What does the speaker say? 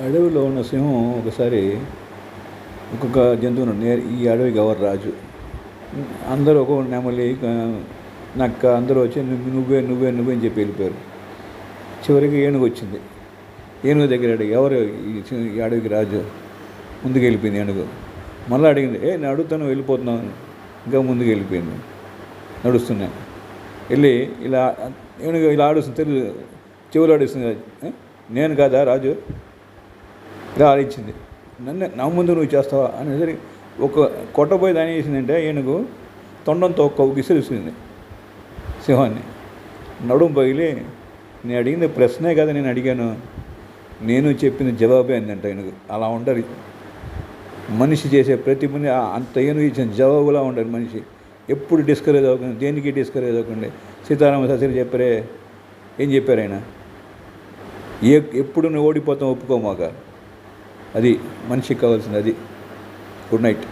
అడవిలో ఉన్న సింహం ఒకసారి ఒక్కొక్క జంతువును ఈ అడవికి ఎవరు రాజు, అందరూ ఒక నెమలి నక్క అందరూ వచ్చి నువ్వే నువ్వే నువ్వే అని చెప్పి వెళ్ళిపోయారు. చివరికి ఏనుగు వచ్చింది. ఏనుగు దగ్గర అడిగి ఎవరు ఈ అడవికి రాజు, ముందుకు వెళ్ళిపోయింది ఏనుగు. మళ్ళీ అడిగింది, నేను అడుగుతాను వెళ్ళిపోతున్నాను, ఇంకా ముందుకు వెళ్ళిపోయింది. నడుస్తున్నా వెళ్ళి ఇలా ఏనుగు ఇలా ఆడుస్తుంది, తెలుగు చెవులు ఆడిస్తుంది కదా, నేను కాదా రాజు, ఇలా ఆడించింది. నా ముందు నువ్వు చేస్తావా అనేసరి ఒక కొట్టబోయి దాని చేసిందంటే ఏనుగు తొండంతో ఒక్క విసిరిస్తుంది సింహాన్ని. నడుము పగిలి, నేను అడిగింది ప్రశ్నే కదా నేను అడిగాను, నేను చెప్పింది జవాబే అందంట ఏనుగు. అలా ఉండరు మనిషి చేసే ప్రతి పని, అంత ఏనుగు ఇచ్చిన జవాబులా ఉండరు మనిషి. ఎప్పుడు డిస్కరేజ్ అవ్వకుండా, దేనికి డిస్కరేజ్ అవ్వకుండా. సీతారామ శాస్త్రి చెప్పారే, ఏం చెప్పారు ఆయన, ఎప్పుడు నువ్వు ఓడిపోతాం ఒప్పుకోమాక, అది మనిషికి కావాల్సింది. అది. Good night.